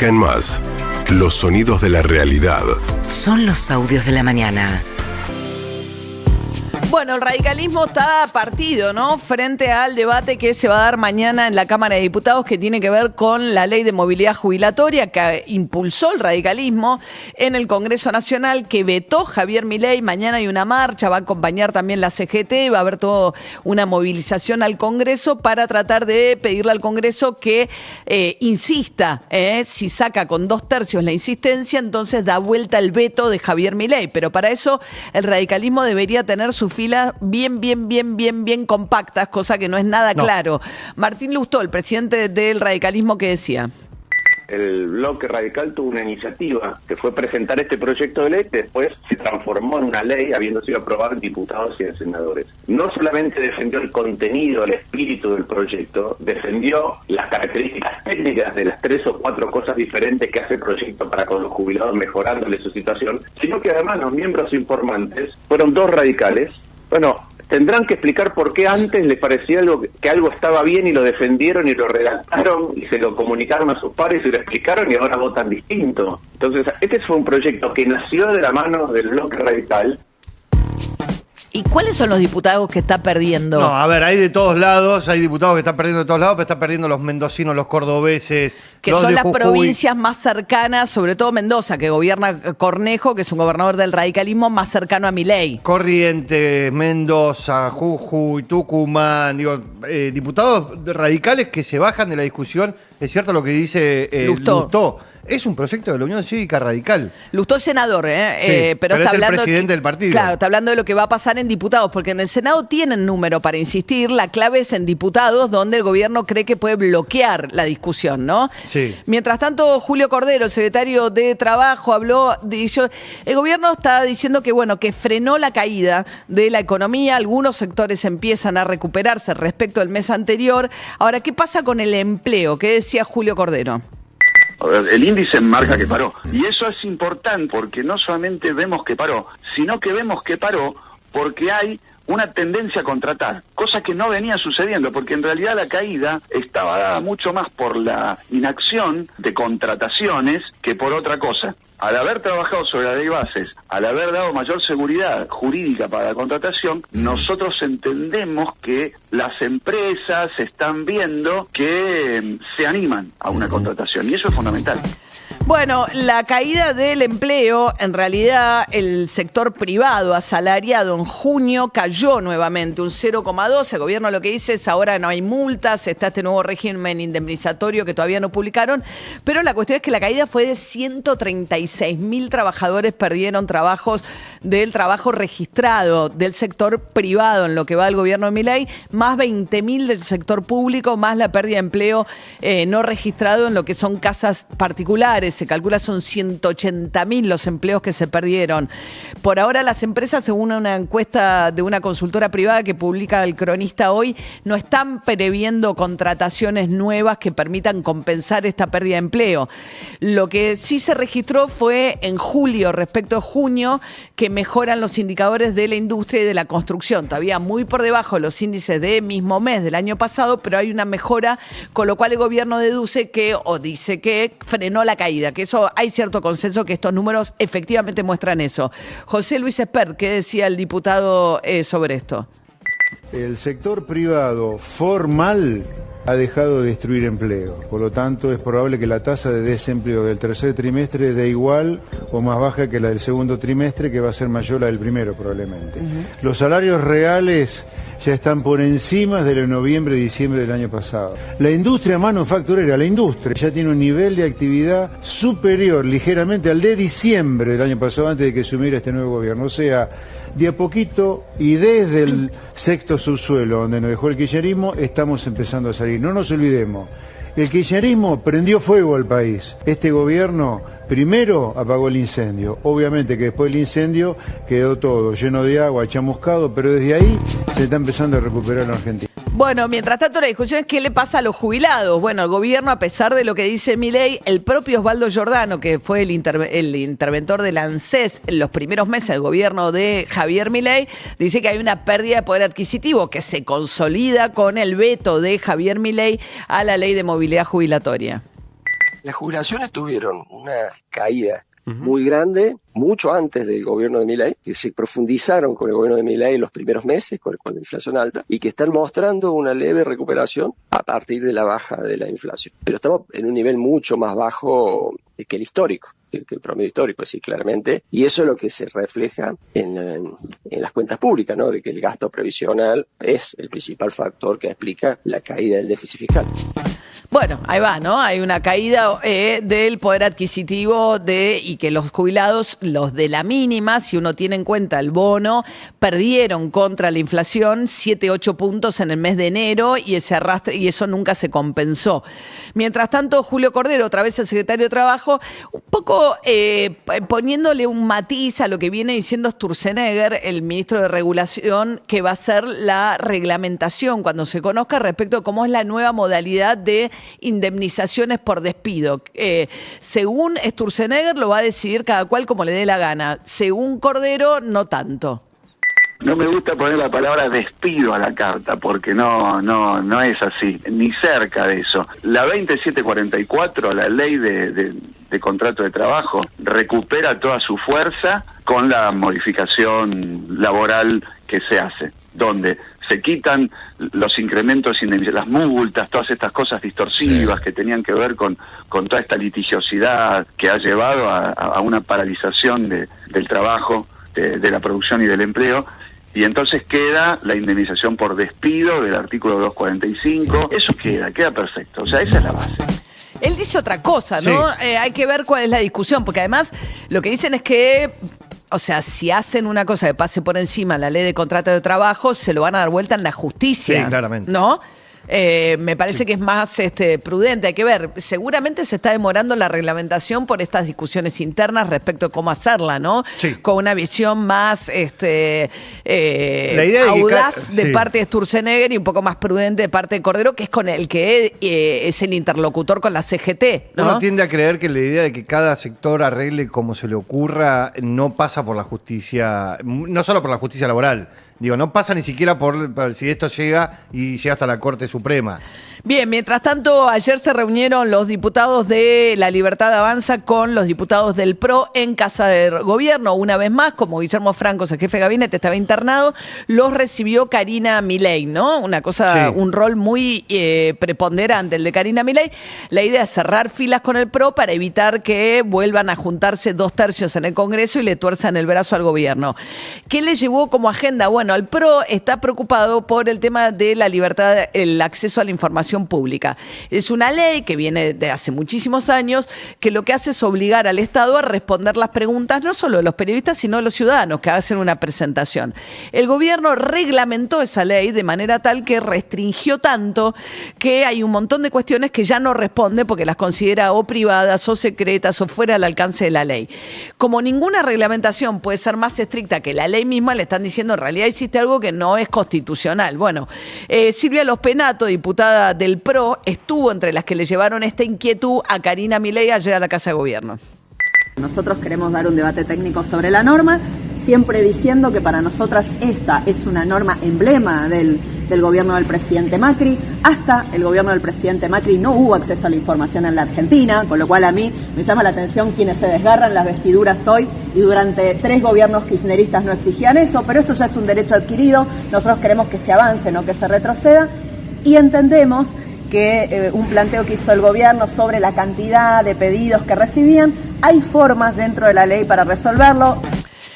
Música en Más. Los sonidos de la realidad. Son los audios de la mañana. Bueno, el radicalismo está partido, ¿no? Frente al debate que se va a dar mañana en la Cámara de Diputados, que tiene que ver con la ley de movilidad jubilatoria que impulsó el radicalismo en el Congreso Nacional, que vetó Javier Milei. Mañana hay una marcha, va a acompañar también la CGT, va a haber toda una movilización al Congreso para tratar de pedirle al Congreso que insista. Si saca con 2/3 la insistencia, entonces da vuelta el veto de Javier Milei. Pero para eso el radicalismo debería tener sus filas bien compactas, cosa que no es nada claro. Martín Lustó, el presidente del radicalismo, ¿qué decía? El bloque radical tuvo una iniciativa que fue presentar este proyecto de ley que después se transformó en una ley habiendo sido aprobada en diputados y en senadores. No solamente defendió el contenido, el espíritu del proyecto, defendió las características técnicas de las 3 o 4 cosas diferentes que hace el proyecto para con los jubilados mejorándole su situación, sino que además los miembros informantes fueron 2 radicales. Bueno, tendrán que explicar por qué antes les parecía que algo estaba bien y lo defendieron y lo redactaron y se lo comunicaron a sus pares y lo explicaron y ahora votan distinto. Entonces, este fue un proyecto que nació de la mano del bloque radical. ¿Y cuáles son los diputados que está perdiendo? No, a ver, hay de todos lados, hay diputados que están perdiendo de todos lados, pero están perdiendo los mendocinos, los cordobeses, que los son de las Jujuy. provincias más cercanas, sobre todo Mendoza, que gobierna Cornejo, que es un gobernador del radicalismo más cercano a Milei. Corrientes, Mendoza, Jujuy, Tucumán, diputados radicales que se bajan de la discusión. Es cierto lo que dice Lustó. Es un proyecto de la Unión Cívica Radical. Lustó es senador, Sí, pero está es el hablando presidente del partido. Claro, está hablando de lo que va a pasar en diputados, porque en el Senado tienen número para insistir. La clave es en diputados, donde el gobierno cree que puede bloquear la discusión, ¿no? Sí. Mientras tanto, Julio Cordero, secretario de Trabajo, habló, el gobierno está diciendo que, bueno, que frenó la caída de la economía. Algunos sectores empiezan a recuperarse respecto al mes anterior. Ahora, ¿qué pasa con el empleo? ¿Qué decía Julio Cordero? El índice marca que paró. Y eso es importante porque no solamente vemos que paró, sino que vemos que paró porque hay una tendencia a contratar, cosa que no venía sucediendo, porque en realidad la caída estaba dada mucho más por la inacción de contrataciones que por otra cosa. Al haber trabajado sobre la ley de bases, al haber dado mayor seguridad jurídica para la contratación, nosotros entendemos que las empresas están viendo que se animan a una contratación, y eso es fundamental. Bueno, la caída del empleo, en realidad el sector privado asalariado en junio cayó nuevamente un 0,2. El gobierno lo que dice es ahora no hay multas, está este nuevo régimen indemnizatorio que todavía no publicaron, pero la cuestión es que la caída fue de 136.000 trabajadores perdieron trabajos del trabajo registrado del sector privado en lo que va al gobierno de Milei, más 20.000 del sector público, más la pérdida de empleo no registrado en lo que son casas particulares. Se calcula son 180.000 los empleos que se perdieron. Por ahora las empresas, según una encuesta de una consultora privada que publica el Cronista hoy, no están previendo contrataciones nuevas que permitan compensar esta pérdida de empleo. Lo que sí se registró fue en julio respecto a junio, que mejoran los indicadores de la industria y de la construcción. Todavía muy por debajo de los índices de mismo mes del año pasado, pero hay una mejora, con lo cual el gobierno deduce que, o dice que frenó la caída, que eso hay cierto consenso que estos números efectivamente muestran eso. José Luis Espert, ¿qué decía el diputado sobre esto? El sector privado formal ha dejado de destruir empleo. Por lo tanto, es probable que la tasa de desempleo del tercer trimestre dé igual o más baja que la del segundo trimestre, que va a ser mayor a la del primero probablemente. Los salarios reales ya están por encima de noviembre y diciembre del año pasado. La industria manufacturera, la industria, ya tiene un nivel de actividad superior ligeramente al de diciembre del año pasado, antes de que asumiera este nuevo gobierno. O sea, de a poquito y desde el sexto subsuelo donde nos dejó el kirchnerismo, estamos empezando a salir. No nos olvidemos, el kirchnerismo prendió fuego al país. Este gobierno primero apagó el incendio. Obviamente que después del incendio quedó todo lleno de agua, chamuscado, pero desde ahí se está empezando a recuperar la Argentina. Bueno, mientras tanto la discusión es qué le pasa a los jubilados. Bueno, el gobierno, a pesar de lo que dice Milei, el propio Osvaldo Giordano, que fue el interventor del ANSES en los primeros meses del gobierno de Javier Milei, dice que hay una pérdida de poder adquisitivo que se consolida con el veto de Javier Milei a la ley de movilidad jubilatoria. Las jubilaciones tuvieron una caída muy grande, mucho antes del gobierno de Milei, que se profundizaron con el gobierno de Milei en los primeros meses, con la inflación alta, y que están mostrando una leve recuperación a partir de la baja de la inflación. Pero estamos en un nivel mucho más bajo que el histórico, que el promedio histórico, es decir, claramente, y eso es lo que se refleja en las cuentas públicas, ¿no? De que el gasto previsional es el principal factor que explica la caída del déficit fiscal. Bueno, ahí va, ¿no? Hay una caída del poder adquisitivo y que los jubilados, los de la mínima, si uno tiene en cuenta el bono, perdieron contra la inflación 7-8 puntos en el mes de enero y ese arrastre, y eso nunca se compensó. Mientras tanto, Julio Cordero, otra vez el secretario de Trabajo, un poco poniéndole un matiz a lo que viene diciendo Sturzenegger, el ministro de Regulación, que va a ser la reglamentación cuando se conozca respecto a cómo es la nueva modalidad de indemnizaciones por despido. Según Sturzenegger lo va a decidir cada cual como le dé la gana. Según Cordero, no tanto. No me gusta poner la palabra despido a la carta, porque no es así, ni cerca de eso. La 2744, la ley de contrato de trabajo, recupera toda su fuerza con la modificación laboral que se hace, donde se quitan los incrementos, las multas, todas estas cosas distorsivas que tenían que ver con toda esta litigiosidad que ha llevado a una paralización del trabajo, de la producción y del empleo. Y entonces queda la indemnización por despido del artículo 245. Eso queda perfecto. O sea, esa es la base. Él dice otra cosa, ¿no? Sí. Hay que ver cuál es la discusión, porque además lo que dicen es que, o sea, si hacen una cosa que pase por encima la ley de contrato de trabajo, se lo van a dar vuelta en la justicia. Sí, claramente. ¿No? Me parece que es más prudente, hay que ver. Seguramente se está demorando la reglamentación por estas discusiones internas respecto a cómo hacerla, ¿no? Sí. Con una visión más audaz de parte de Sturzenegger y un poco más prudente de parte de Cordero, que es con el que es el interlocutor con la CGT, ¿no? Uno tiende a creer que la idea de que cada sector arregle como se le ocurra no pasa por la justicia, no solo por la justicia laboral. Digo, no pasa ni siquiera por si esto llega hasta la Corte Suprema. Bien, mientras tanto, ayer se reunieron los diputados de La Libertad Avanza con los diputados del PRO en Casa de Gobierno. Una vez más, como Guillermo Franco, el jefe de gabinete, estaba internado, los recibió Karina Milei, ¿no? Una cosa, sí. Un rol muy preponderante el de Karina Milei. La idea es cerrar filas con el PRO para evitar que vuelvan a juntarse 2/3 en el Congreso y le tuerzan el brazo al gobierno. ¿Qué le llevó como agenda? Bueno, el PRO está preocupado por el tema de la libertad, el acceso a la información pública. Es una ley que viene de hace muchísimos años que lo que hace es obligar al Estado a responder las preguntas no solo de los periodistas sino de los ciudadanos que hacen una presentación. El gobierno reglamentó esa ley de manera tal que restringió tanto que hay un montón de cuestiones que ya no responde porque las considera o privadas o secretas o fuera del alcance de la ley. Como ninguna reglamentación puede ser más estricta que la ley misma, le están diciendo en realidad hiciste algo que no es constitucional. Bueno, Silvia Lospenato, diputada del PRO, estuvo entre las que le llevaron esta inquietud a Karina Milei ayer a la Casa de Gobierno. Nosotros queremos dar un debate técnico sobre la norma, siempre diciendo que para nosotras esta es una norma emblema del gobierno del presidente Macri. Hasta el gobierno del presidente Macri no hubo acceso a la información en la Argentina, con lo cual a mí me llama la atención quienes se desgarran las vestiduras hoy y durante 3 gobiernos kirchneristas no exigían eso, pero esto ya es un derecho adquirido, nosotros queremos que se avance, no que se retroceda, y entendemos que un planteo que hizo el gobierno sobre la cantidad de pedidos que recibían, hay formas dentro de la ley para resolverlo.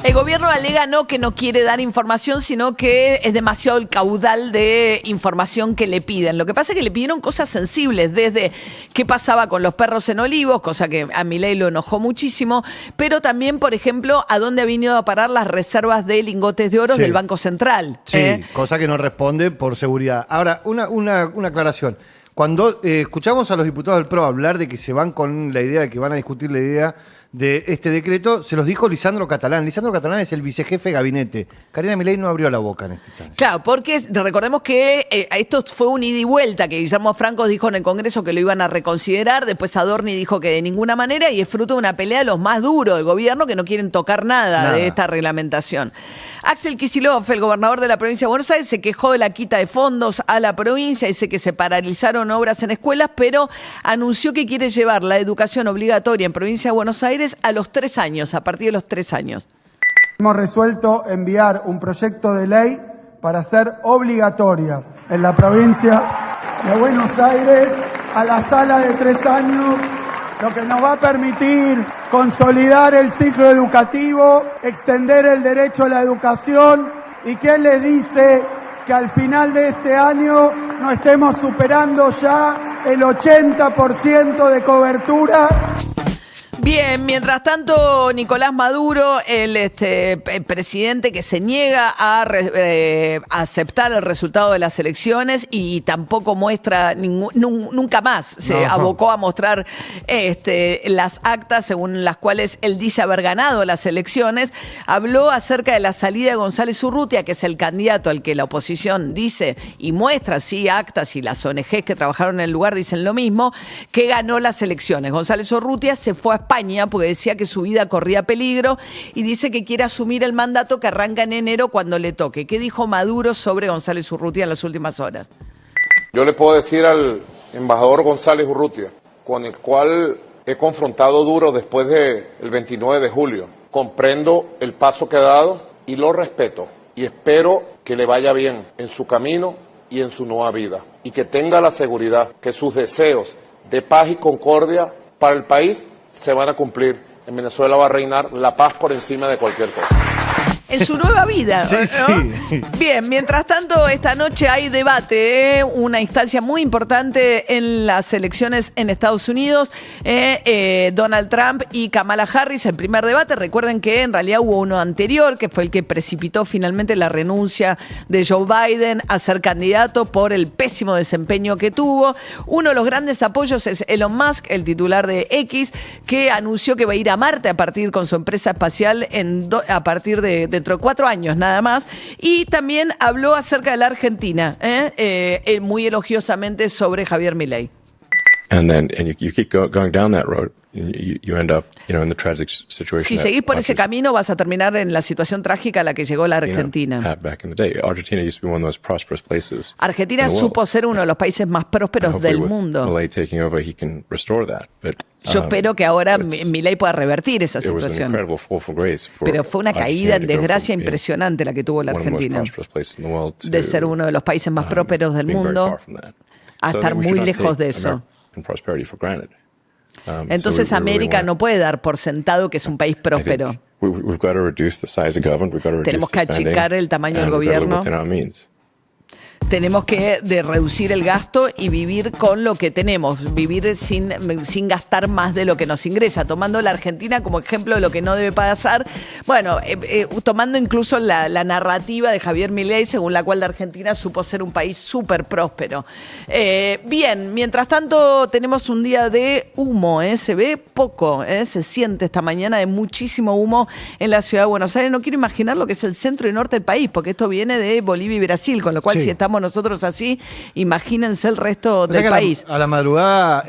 El gobierno alega no que no quiere dar información, sino que es demasiado el caudal de información que le piden. Lo que pasa es que le pidieron cosas sensibles, desde qué pasaba con los perros en Olivos, cosa que a Milei lo enojó muchísimo, pero también, por ejemplo, a dónde han venido a parar las reservas de lingotes de oro del Banco Central. Sí, cosa que no responde por seguridad. Ahora, una aclaración. Cuando escuchamos a los diputados del PRO hablar de que se van con la idea de que van a discutir la idea de este decreto, se los dijo Lisandro Catalán. Lisandro Catalán es el vicejefe de gabinete. Karina Milei no abrió la boca en esta instancia. Claro, porque recordemos que esto fue un ida y vuelta, que Guillermo Franco dijo en el Congreso que lo iban a reconsiderar, después Adorni dijo que de ninguna manera, y es fruto de una pelea de los más duros del gobierno que no quieren tocar nada de esta reglamentación. Axel Kicillof, el gobernador de la provincia de Buenos Aires, se quejó de la quita de fondos a la provincia, dice que se paralizaron con obras en escuelas, pero anunció que quiere llevar la educación obligatoria en provincia de Buenos Aires a los 3 años, a partir de los 3 años. Hemos resuelto enviar un proyecto de ley para hacer obligatoria en la provincia de Buenos Aires a la sala de 3 años, lo que nos va a permitir consolidar el ciclo educativo, extender el derecho a la educación. ¿Y quién les dice que al final de este año no estemos superando ya el 80% de cobertura? Bien, mientras tanto, Nicolás Maduro, el presidente que se niega a aceptar el resultado de las elecciones y tampoco muestra, nunca más se abocó a mostrar las actas según las cuales él dice haber ganado las elecciones, habló acerca de la salida de González Urrutia, que es el candidato al que la oposición dice y muestra, sí, actas, y las ONGs que trabajaron en el lugar dicen lo mismo, que ganó las elecciones. González Urrutia se fue a España porque decía que su vida corría peligro y dice que quiere asumir el mandato que arranca en enero cuando le toque. ¿Qué dijo Maduro sobre González Urrutia en las últimas horas? Yo le puedo decir al embajador González Urrutia, con el cual he confrontado duro después del 29 de julio. Comprendo el paso que ha dado y lo respeto y espero que le vaya bien en su camino y en su nueva vida y que tenga la seguridad que sus deseos de paz y concordia para el país se van a cumplir. En Venezuela va a reinar la paz por encima de cualquier cosa. En su nueva vida, ¿no? Sí. Bien, mientras tanto, esta noche hay debate, una instancia muy importante en las elecciones en Estados Unidos. Donald Trump y Kamala Harris, el primer debate. Recuerden que en realidad hubo uno anterior, que fue el que precipitó finalmente la renuncia de Joe Biden a ser candidato por el pésimo desempeño que tuvo. Uno de los grandes apoyos es Elon Musk, el titular de X, que anunció que va a ir a Marte a partir con su empresa espacial a partir de dentro de 4 años nada más, y también habló acerca de la Argentina, muy elogiosamente sobre Javier Milei. And you keep going down that road, you end up, in the tragic situation. Si seguís por ese camino, vas a terminar en la situación trágica a la que llegó la Argentina. Back in the day, Argentina used to be one of those prosperous places. Argentina supo ser uno de los países más prósperos del mundo. Milei taking over, he can restore that, but yo espero que ahora Milei pueda revertir esa situación. Pero fue una caída en desgracia impresionante la que tuvo la Argentina. De ser uno de los países más prósperos del mundo a estar muy lejos de eso. Entonces América no puede dar por sentado que es un país próspero. Tenemos que achicar el tamaño del gobierno. Tenemos que reducir el gasto y vivir con lo que tenemos, vivir sin gastar más de lo que nos ingresa, tomando la Argentina como ejemplo de lo que no debe pasar. Bueno, tomando incluso la narrativa de Javier Milei, según la cual la Argentina supo ser un país súper próspero. Bien, mientras tanto tenemos un día de humo, se ve poco, se siente esta mañana de muchísimo humo en la ciudad de Buenos Aires. No quiero imaginar lo que es el centro y norte del país, porque esto viene de Bolivia y Brasil, con lo cual si estamos nosotros así, imagínense el resto del país. A la madrugada